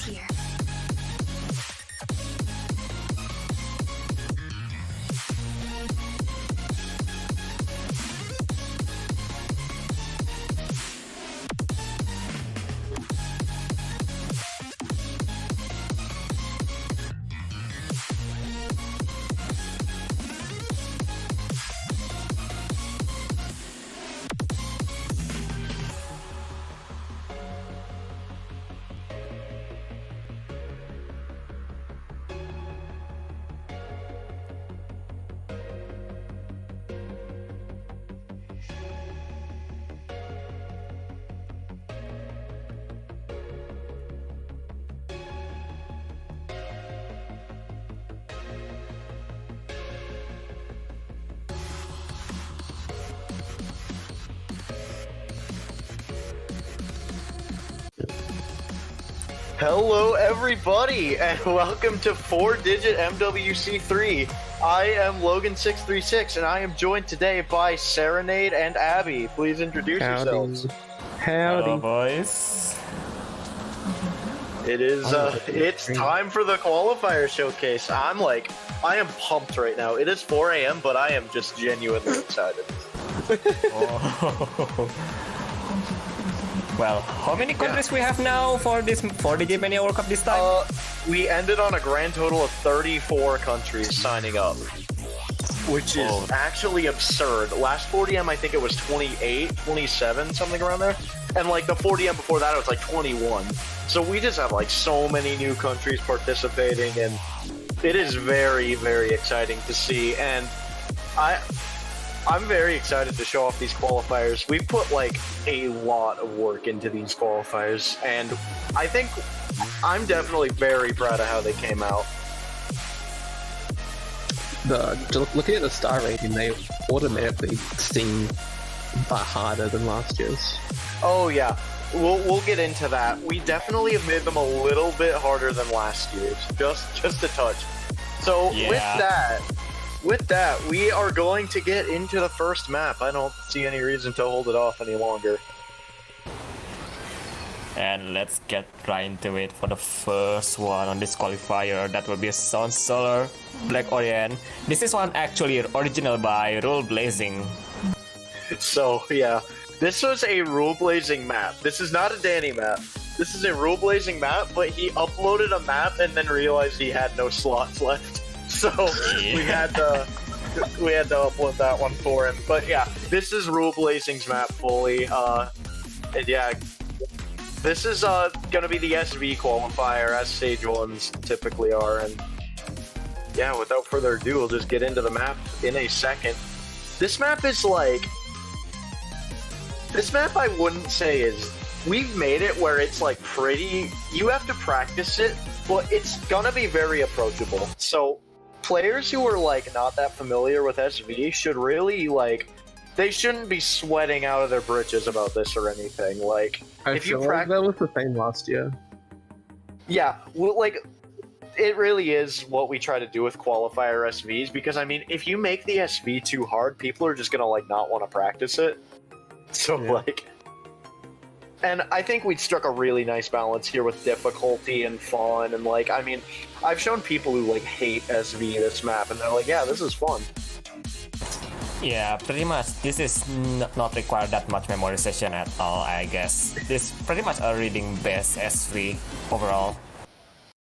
Here. Hello everybody, and welcome to 4-Digit MWC3. I am Logan636, and I am joined today by Serenade and Abby. Please introduce yourselves. Howdy. Hello, boys. It is, it's time for the Qualifier Showcase. I am pumped right now. It is 4 AM, but I am just genuinely excited. Oh. Well, how many countries we have now for this 4-Digit Mania World Cup this time? We ended on a grand total of 34 countries signing up, which is actually absurd. Last 40M, I think it was 28, 27, something around there. And like the 40M before that, it was like 21. So we just have like so many new countries participating, and it is very, very exciting to see. And I'm very excited to show off these qualifiers. We put like a lot of work into these qualifiers, and I think I'm definitely very proud of how they came out. Looking at the star rating, they automatically seem harder than last year's. Oh yeah, we'll get into that. We definitely have made them a little bit harder than last year's, just a touch. So Yeah. With that, we are going to get into the first map. I don't see any reason to hold it off any longer. And let's get right into it for the first one on this qualifier. That will be Sun Solar Black Orient. This is one actually original by Rule Blazing. So yeah, this was a rule blazing map. This is not a Danny map. This is a rule blazing map, but he uploaded a map and then realized he had no slots left. So we had to upload that one for him. But yeah, this is rule blazing's map fully. And yeah, this is gonna be the SV qualifier as stage ones typically are. And yeah, without further ado, we'll just get into the map in a second. This map is like, this map I wouldn't say is, we've made it where it's like pretty, you have to practice it, but it's gonna be very approachable. So players who are like not that familiar with SV should really like, they shouldn't be sweating out of their britches about this or anything. Like, if you practice, that was the same last year. yeah, well, like, it really is what we try to do with qualifier SVs, because I mean, if you make the SV too hard, people are just gonna like not want to practice it. So Yeah. like, and I think we struck a really nice balance here with difficulty and fun, and like, I mean, I've shown people who like hate SV this map, and they're like, yeah, this is fun. Yeah, pretty much. This is not require that much memorization at all, I guess. This pretty much a reading-based SV overall.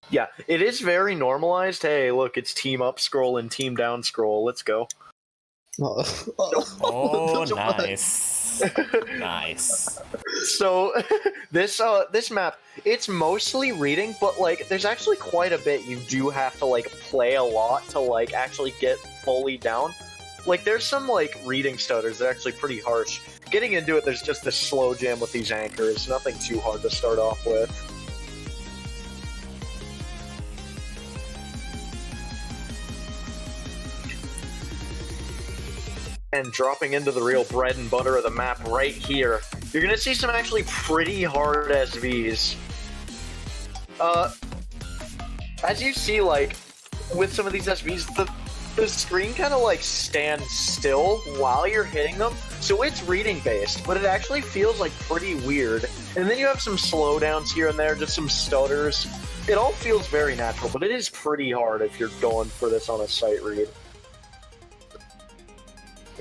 Yeah, it is very normalized. Hey, look, it's team up scroll and team down scroll. Let's go. Oh, nice. Nice. So this map, it's mostly reading, but like there's actually quite a bit you do have to like play a lot to like actually get fully down. Like there's some like reading stutters that are actually pretty harsh. Getting into it, there's just this slow jam with these anchors. Nothing too hard to start off with. And dropping into the real bread and butter of the map right here, you're gonna see some actually pretty hard SVs. As you see, like, with some of these SVs, the screen kind of like stands still while you're hitting them, so it's reading based, but it actually feels like pretty weird. And then you have some slowdowns here and there, just some stutters. It all feels very natural, but it is pretty hard if you're going for this on a sight read.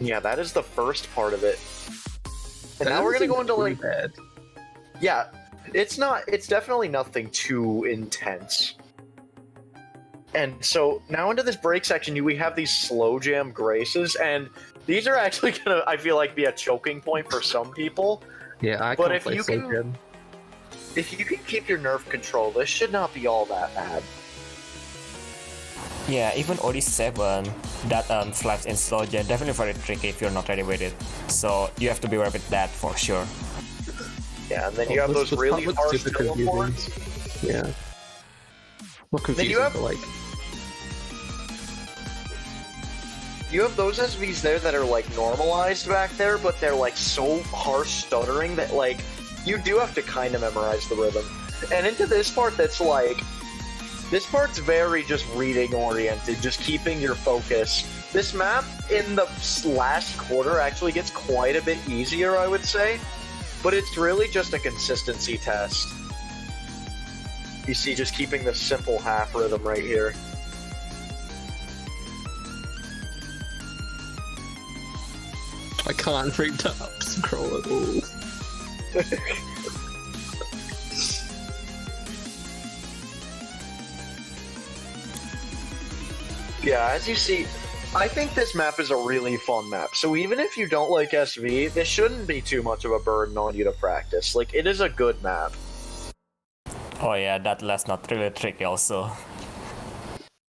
Yeah, that is the first part of it. And now we're gonna go into like, bad. yeah, it's definitely nothing too intense. And so now into this break section, we have these slow jam graces, and these are actually gonna, I feel like, be a choking point for some people. Yeah, I But can't if play you so can- good. If you can keep your nerve control, this should not be all that bad. Yeah, even OD7 that slides in slow jam, definitely very tricky if you're not ready with it. So you have to be aware with that for sure. Yeah, and then you have those really harsh teleports. Yeah. Not confusing, Then you have- but like, You have those SVs there that are like normalized back there, but they're like so harsh stuttering that like you do have to kind of memorize the rhythm. And into this part that's like, this part's very just reading oriented, just keeping your focus. This map in the last quarter actually gets quite a bit easier, I would say, but it's really just a consistency test. You see, just keeping the simple half rhythm right here. I can't read the up scroll at all. Yeah, as you see, I think this map is a really fun map. So even if you don't like SV, this shouldn't be too much of a burden on you to practice. Like, it is a good map. Oh yeah, that last not really tricky also.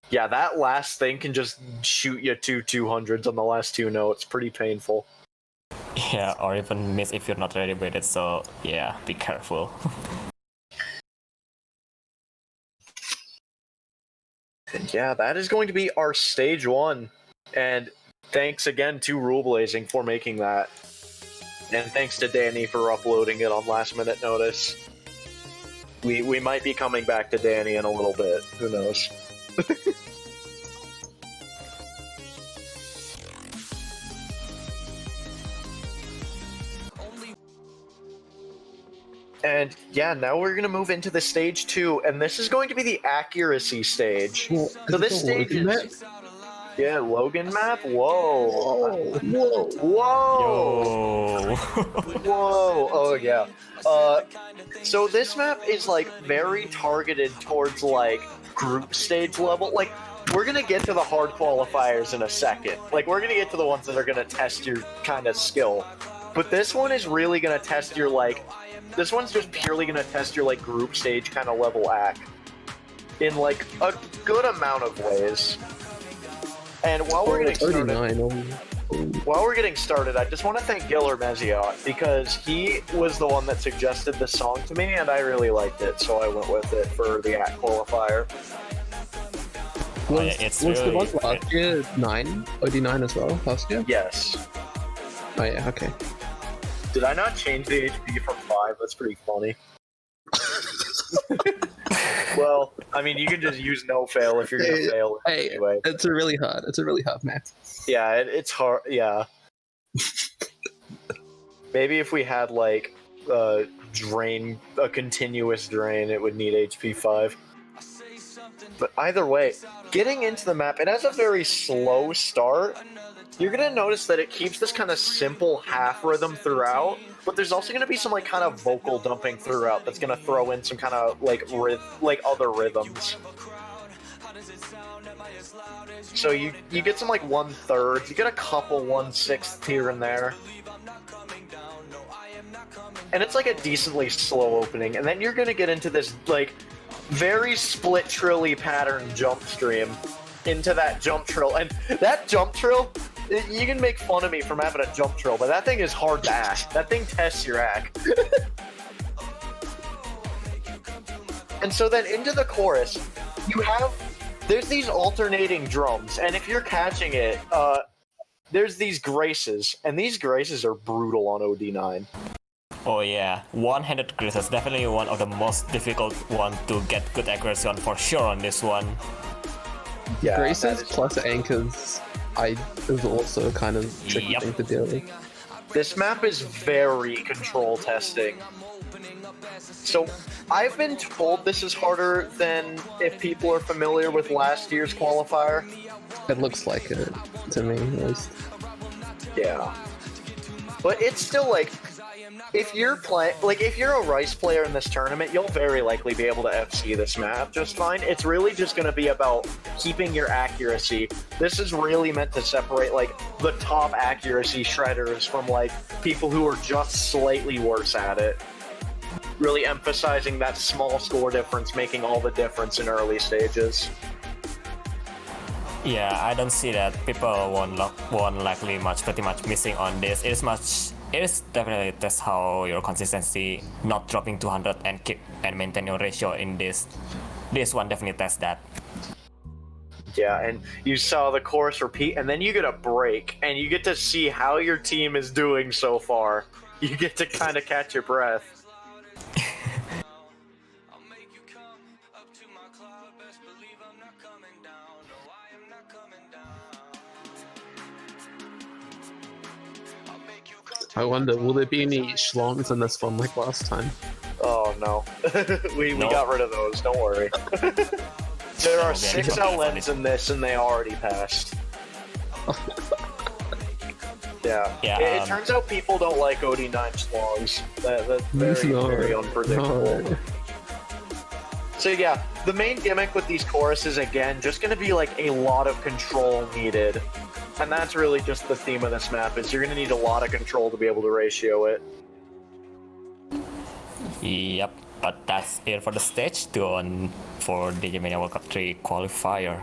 Yeah, that last thing can just shoot you 200s on the last two notes. Pretty painful. Yeah, or even miss if you're not ready with it, so yeah, be careful. And yeah, that is going to be our stage one. And thanks again to Rule Blazing for making that. And thanks to Danny for uploading it on last minute notice. We might be coming back to Danny in a little bit. Who knows? And yeah, now we're gonna move into the stage 2, and this is going to be the accuracy stage. Well, So this stage is... Yeah, Logan map? Whoa. Whoa. Whoa! Yo. Whoa! Oh, yeah. So this map is, like, very targeted towards, like, group stage level. Like, we're gonna get to the hard qualifiers in a second. Like, we're gonna get to the ones that are gonna test your kind of skill. But this one is really gonna test your, like... This one's just purely gonna test your, like, group stage kind of level act. In, like, a good amount of ways. And while we're getting started, I just want to thank Giller Meziot, because he was the one that suggested this song to me, and I really liked it, so I went with it for the act qualifier. It's Was really the one last year 9? OD9 as well, last year? Yes. Oh yeah, okay. Did I not change the HP from 5? That's pretty funny. Well, I mean, you can just use no fail if you're gonna fail anyway. It's a really hard map. Yeah, it's hard. Yeah. Maybe if we had like a continuous drain, it would need HP 5. But either way, getting into the map, it has a very slow start. You're gonna notice that it keeps this kind of simple half rhythm throughout, but there's also gonna be some like kind of vocal dumping throughout that's gonna throw in some kind of like other rhythms. So you get some like 1/3, you get a couple 1/6 here and there. And it's like a decently slow opening, and then you're gonna get into this like very split trilly pattern jump stream into that jump trill. And that jump trill, you can make fun of me from having a jump trill, but that thing is hard to act. That thing tests your act. And so then into the chorus, there's these alternating drums, and if you're catching it, there's these graces, and these graces are brutal on OD9. Oh yeah, one-handed grace is definitely one of the most difficult one to get good accuracy on for sure on this one. Yeah, Graces plus anchors is also kind of tricky thing to deal with. This map is very control testing. So I've been told this is harder than if people are familiar with last year's qualifier. It looks like it to me, at least. Yeah. But it's still like, if you're a Rice player in this tournament, you'll very likely be able to FC this map just fine. It's really just going to be about keeping your accuracy. This is really meant to separate like the top accuracy shredders from like people who are just slightly worse at it. Really emphasizing that small score difference making all the difference in early stages. Yeah, I don't see that people won't likely pretty much missing on this. It is definitely test how your consistency, not dropping 200 and keep and maintain your ratio in this. This one definitely tests that. Yeah, and you saw the chorus repeat, and then you get a break, and you get to see how your team is doing so far. You get to kind of catch your breath. I wonder, will there be any schlongs in this one like last time? Oh no. we got rid of those, don't worry. There are 6 LNs in this and they already passed. Yeah. It turns out people don't like OD9 schlongs. That's very unpredictable. No. So yeah, the main gimmick with these choruses, again, just gonna be like a lot of control needed. And that's really just the theme of this map, is you're gonna need a lot of control to be able to ratio it. Yep, but that's it for the stage 2 for DJ Mania World Cup 3 qualifier.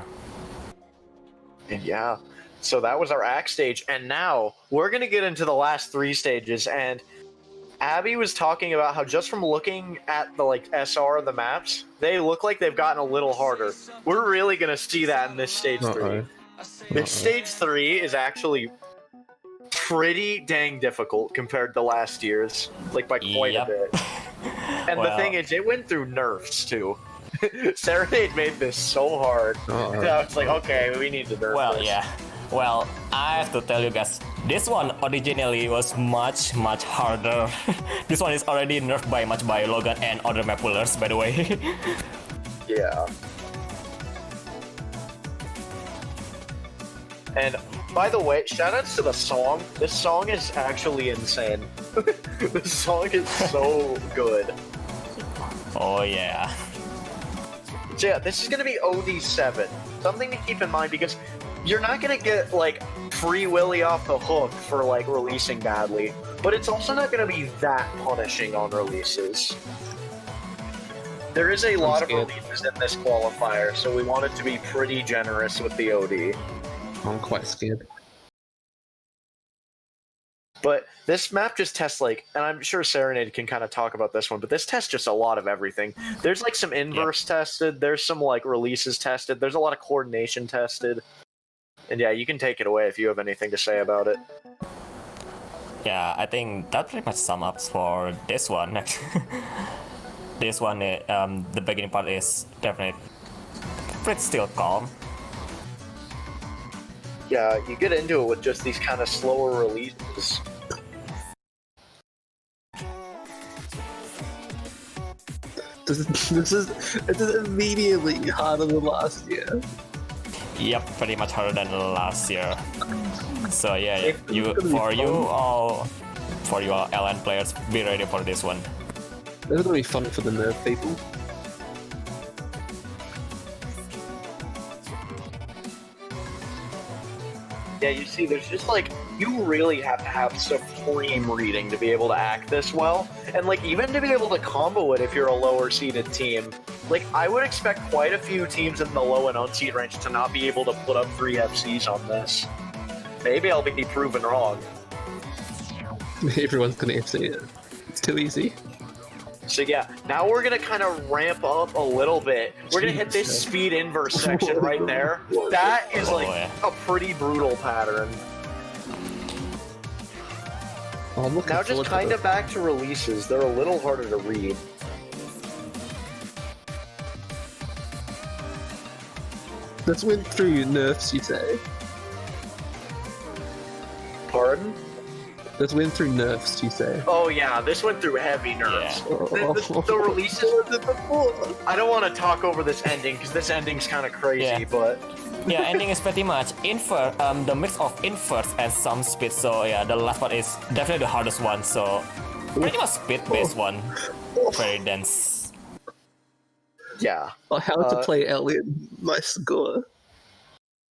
And yeah, so that was our act stage, and now we're gonna get into the last 3 stages, and Abby was talking about how just from looking at the like SR of the maps, they look like they've gotten a little harder. We're really gonna see that in this stage 3. This stage 3 is actually pretty dang difficult compared to last year's, like by quite a bit. And the thing is, it went through nerfs too. Serenade made this so hard. So it's like, okay, we need to nerf this. Yeah. Well, I have to tell you guys, this one originally was much harder. This one is already nerfed by Logan and other Mappoolers, by the way. Yeah. And by the way, shoutouts to the song. This song is actually insane. This song is so good. Oh yeah. So yeah, this is gonna be OD7. Something to keep in mind because you're not gonna get like Free Willy off the hook for like releasing badly, but it's also not gonna be that punishing on releases. There is a lot of releases in this qualifier, so we wanted to be pretty generous with the OD. I'm quite scared. But this map just tests like, and I'm sure Serenade can kind of talk about this one, but this tests just a lot of everything. There's like some inverse tested, there's some like releases tested, there's a lot of coordination tested. And yeah, you can take it away if you have anything to say about it. Yeah, I think that pretty much sums up for this one. This one, the beginning part is definitely pretty still calm. Yeah, you get into it with just these kind of slower releases. This is immediately harder than last year. Yep, pretty much harder than last year. So yeah, gonna be for you all LN players, be ready for this one. This is gonna be fun for the nerf people. Yeah, you see, there's just like, you really have to have supreme reading to be able to act this well. And like, even to be able to combo it if you're a lower seeded team. Like, I would expect quite a few teams in the low and unseed range to not be able to put up 3 FCs on this. Maybe I'll be proven wrong. Everyone's gonna FC it. It's too easy. So yeah, now we're gonna kind of ramp up a little bit. We're gonna hit this speed inverse section right there. That is like a pretty brutal pattern. Oh, I'm looking Now just kind of back to releases. They're a little harder to read. Let's went through nerfs, you say? Pardon? Let's went through nerfs, you say? Oh yeah, this went through heavy nerfs. Yeah. The releases. I don't want to talk over this ending because this ending's kind of crazy, but Yeah, ending is pretty much the mix of inverse and some speed. So yeah, the last part is definitely the hardest one. So pretty much speed-based one, very dense. yeah. Oh, how to play Alien, my score.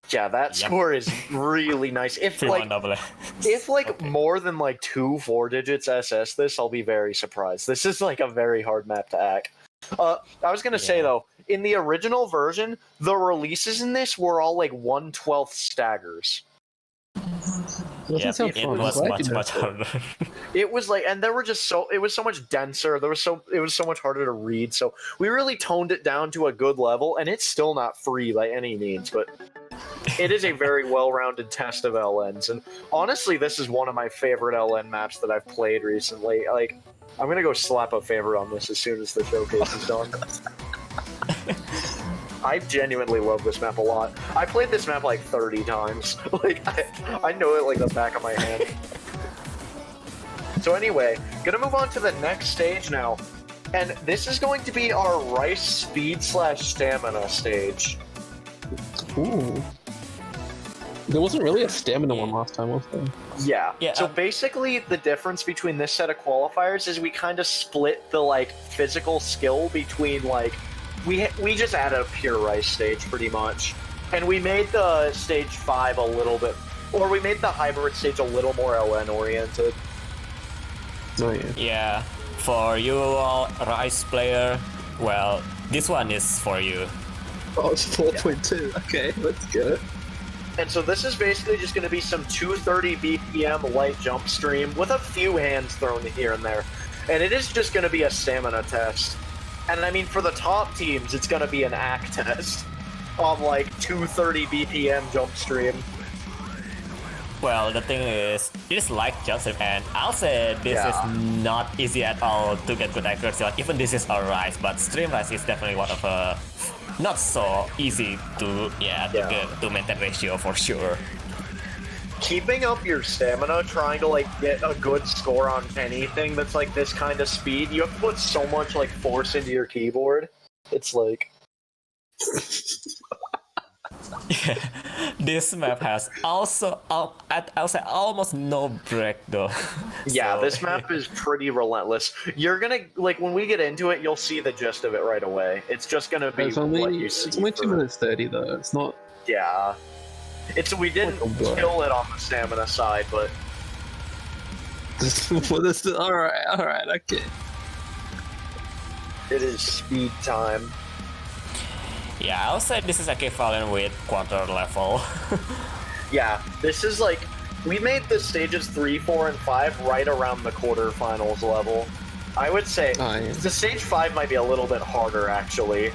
Yeah, that score is really nice. If like more than like 2 4-digits SS this, I'll be very surprised. This is like a very hard map to hack. I was gonna say though, in the original version, the releases in this were all like 1/12 staggers. Yeah, it was much harder. It was like, and there were just it was so much denser. It was so much harder to read. So we really toned it down to a good level, and it's still not free by any means, but it is a very well-rounded test of LNs. And honestly, this is one of my favorite LN maps that I've played recently. Like, I'm gonna go slap a favorite on this as soon as the showcase is done. I genuinely love this map a lot. I played this map like 30 times. Like, I know it like the back of my hand. So anyway, gonna move on to the next stage now. And this is going to be our Rice Speed/Stamina stage. Ooh. There wasn't really a stamina one last time, was there? Yeah. So basically, the difference between this set of qualifiers is we kind of split the like physical skill between like we just added a pure Rice stage pretty much, and we made the stage 5 a little bit, or we made the hybrid stage a little more LN oriented. Oh yeah. Yeah, for you all Rice player, well, this one is for you. Oh, it's 4.2. Okay, let's get it. And so this is basically just going to be some 230 BPM light jump stream with a few hands thrown here and there. And it is just going to be a stamina test. And I mean, for the top teams, it's going to be an act test on like 230 BPM jump stream. Well, the thing is, it is like jump stream, and I'll say this is not easy at all to get good accuracy on. Even this is a Rice, but Stream Rice is definitely one of not so easy to maintain ratio for sure. Keeping up your stamina, trying to like get a good score on anything that's like this kind of speed, you have to put so much like force into your keyboard. It's like Yeah, this map has also I'll say almost no break though. Yeah, So, this map is pretty relentless. You're gonna like when we get into it, you'll see the gist of it right away. It's just gonna be It's what you only see. it's only 2 minutes 30 though. It's not. Yeah, we didn't Oh, boy. kill it on the stamina side, but Well, this is all right, okay. it is speed time. yeah, I'll say this is equivalent with quarter level. Yeah, this is like we made the stages 3, 4, and 5 right around the quarterfinals level. I would say Oh, yeah. the stage 5 might be a little bit harder actually.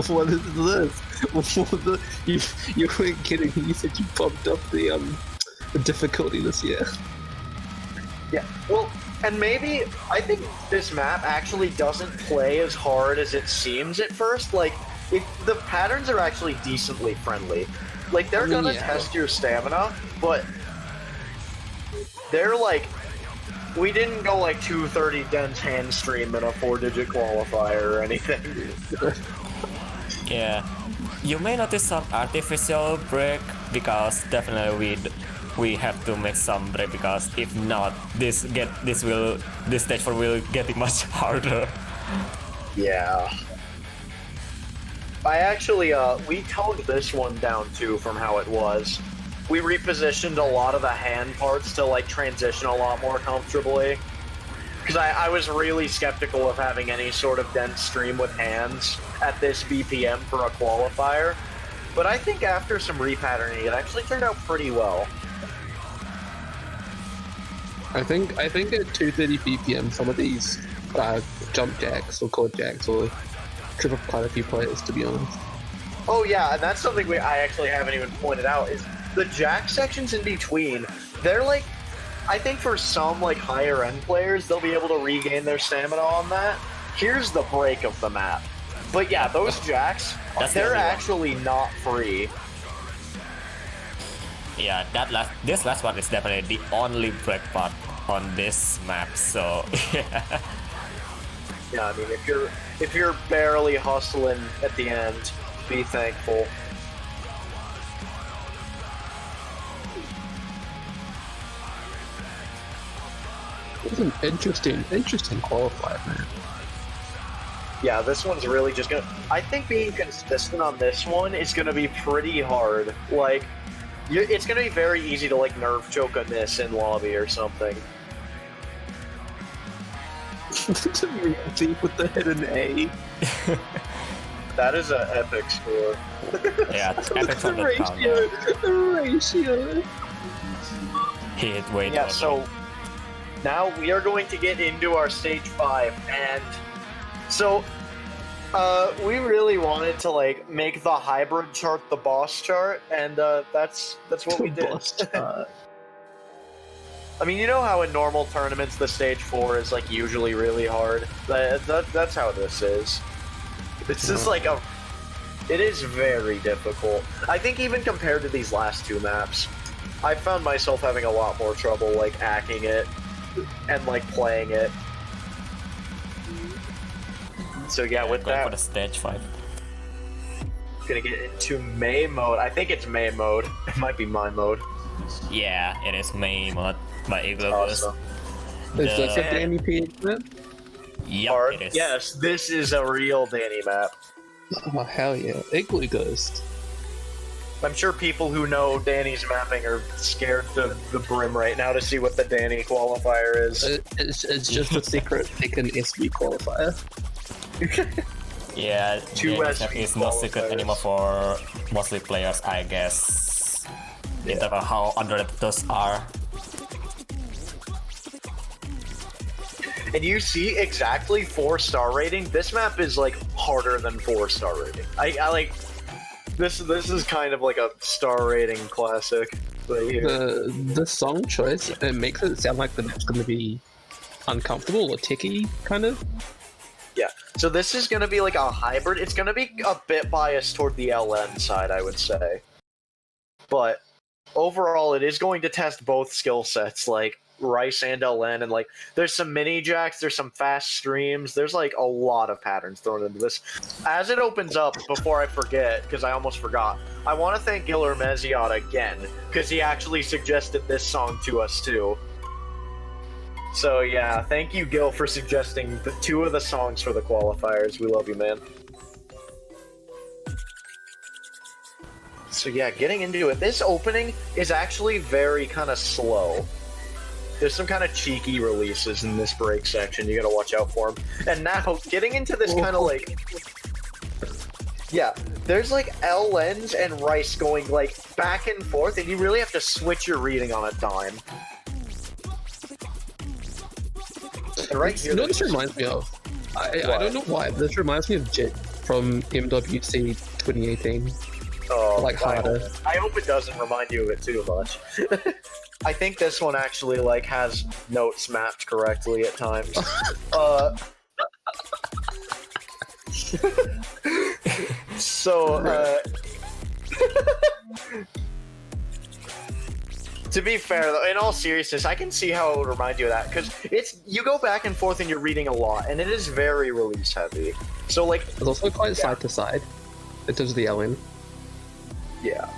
What is this? You weren't kidding. You said you bumped up the difficulty this year. Yeah, well, and maybe I think this map actually doesn't play as hard as it seems at first. Like, the patterns are actually decently friendly. Like, they're gonna Yeah. test your stamina, but they're like, we didn't go like 230 dense hand stream in a 4-digit qualifier or anything. Yeah, you may notice some artificial break because definitely we have to make some break because if not, this stage 4 will getting much harder. Yeah. I actually, we toned this one down too from how it was. We repositioned a lot of the hand parts to like transition a lot more comfortably. Because I was really skeptical of having any sort of dense stream with hands at this BPM for a qualifier. But I think after some repatterning, it actually turned out pretty well. I think at 230 BPM, some of these jump jacks or quad jacks will trip up quite a few players, to be honest. Oh yeah, and that's something I actually haven't even pointed out, is the jack sections in between, they're like, I think for some like higher end players, they'll be able to regain their stamina on that. Here's the break of the map. But yeah, those jacks, That's they're the only one. actually not free. Yeah, this last one is definitely the only break part on this map. So yeah. Yeah, I mean, if you're barely hustling at the end, be thankful. It was an interesting qualifier, man. Yeah, this one's really just gonna... I think being consistent on this one is gonna be pretty hard. Like, it's gonna be very easy to, like, nerve choke a miss in lobby or something. Deep with the hidden A. That is an epic score. Yeah, epic from the town. The ratio. He hit way Yeah, too so now we are going to get into our stage 5, and so we really wanted to like make the hybrid chart the boss chart, and that's what we did. I mean, you know how in normal tournaments the stage 4 is like usually really hard. That's how this is. This is like it is very difficult. I think even compared to these last two maps, I found myself having a lot more trouble like hacking it and like playing it. So yeah, with going that, for the stage 5. gonna get into May mode. I think it's May mode. It might be my mode. Yeah, it is May mode by Iglogus. Awesome. Is this a The- Danny PH map? Yep, Hard. it is. Yes, this is a real Danny map. Oh hell yeah, Igloo Ghost. I'm sure people who know Danny's mapping are scared to the brim right now to see what the Danny qualifier is. It's just a secret Tekken SB qualifier. Yeah, Two the SP SF is no secret qualifiers. anymore for mostly players, I guess. In terms of how underrated those are. And you see exactly 4-star rating. This map is like harder than 4-star rating. I like this is kind of like a star rating classic right here. The song choice, it makes it sound like the map's gonna be uncomfortable or ticky, kind of. Yeah. So this is gonna be like a hybrid. It's gonna be a bit biased toward the LN side, I would say. But overall, it is going to test both skill sets. Like, Rice and LN, and like there's some mini jacks, there's some fast streams, there's like a lot of patterns thrown into this. As it opens up, before I forget, because I almost forgot, I want to thank Giller Meziot again, because he actually suggested this song to us too. So yeah, thank you, Gil, for suggesting the 2 of the songs for the qualifiers. We love you, man. So yeah, getting into it. This opening is actually very kind of slow. There's some kind of cheeky releases in this break section. You gotta watch out for them. And now, getting into this kind of like... Yeah, there's like LNs and Rice going like back and forth, and you really have to switch your reading on a dime. And right here, you know what this reminds me of? I don't know why, but this reminds me of Jit from MWC 2018. Oh, like harder. I hope it doesn't remind you of it too much. I think this one actually like has notes mapped correctly at times. To be fair, though, in all seriousness, I can see how it would remind you of that, because you go back and forth and you're reading a lot, and it is very release heavy. So like, it's also quite side to side in terms of the LN. Yeah.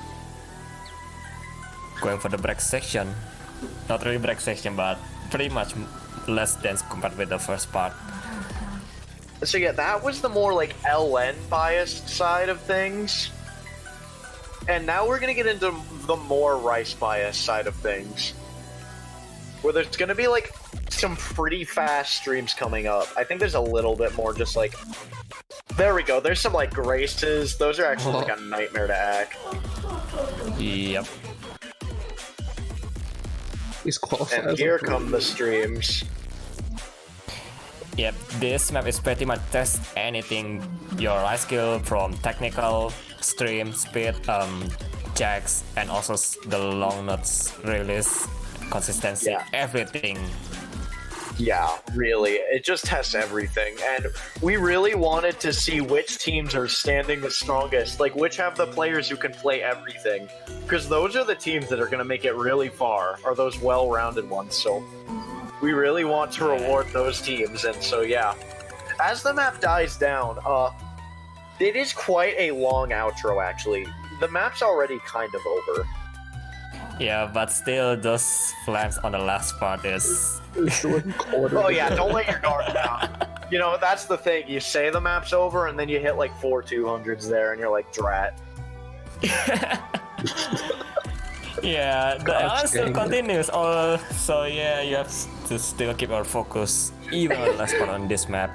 Going for the break section, not really break section, but pretty much less dense compared with the first part. So yeah, that was the more like LN biased side of things. And now we're gonna get into the more Rice biased side of things, where there's gonna be like some pretty fast streams coming up. I think there's a little bit more just like... There we go, there's some like graces. Those are actually like a nightmare to act. Yep. These qualifiers. And here come the streams. Yep, this map is pretty much test anything your Rice skill, from technical, stream, speed, jacks, and also the long nuts release, consistency, everything. Yeah, really. It just tests everything. And we really wanted to see which teams are standing the strongest, like which have the players who can play everything. Because those are the teams that are going to make it really far, are those well-rounded ones. So we really want to reward those teams. And so, yeah. As the map dies down, it is quite a long outro, actually. The map's already kind of over. Yeah, but still, those flames on the last part is... Oh yeah, don't let your guard down. You know, that's the thing. You say the map's over, and then you hit like 4 200s there, and you're like, drat. Yeah, the LN still continues. So yeah, you have to still keep our focus even on the last part on this map.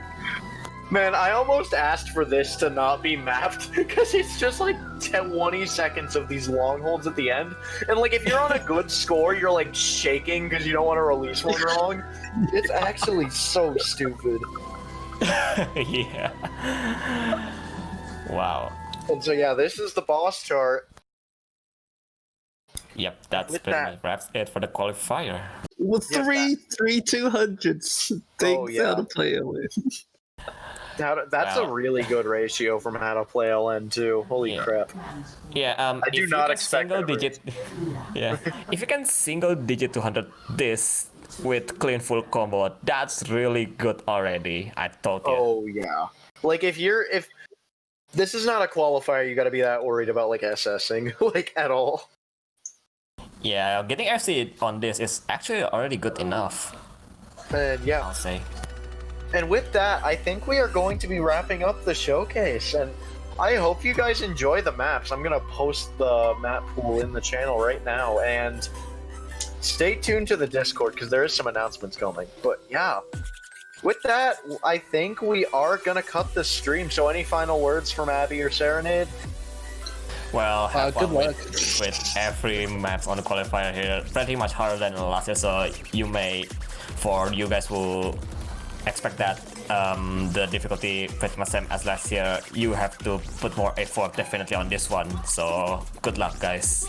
Man, I almost asked for this to not be mapped, because it's just like 20 seconds of these long holds at the end. And like, if you're on a good score, you're like shaking because you don't want to release one wrong. It's actually so stupid. Yeah. Wow. And so yeah, this is the boss chart. Yep, that's pretty much wraps it for the qualifier. Well, three 200s. Things how to play it with. That's a really good ratio from how to play LN too. Holy crap! Yeah, I do not expect single digit. Yeah, if you can single digit 200 this with clean full combo, that's really good already. I told you. Oh yeah, like if this is not a qualifier, you got to be that worried about like SSing like at all. Yeah, getting FC on this is actually already good enough. And yeah, I'll say. And with that, I think we are going to be wrapping up the showcase, and I hope you guys enjoy the maps. I'm going to post the map pool in the channel right now, and stay tuned to the Discord, because there is some announcements coming. But yeah, with that, I think we are going to cut the stream, so any final words from Abby or Serenade? Well, have good fun luck with every map on the qualifier here. Pretty much harder than last year, so for you guys who expect that the difficulty pretty much same as last year, you have to put more effort definitely on this one. So good luck, guys.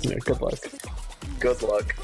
Yeah, good luck. Good luck.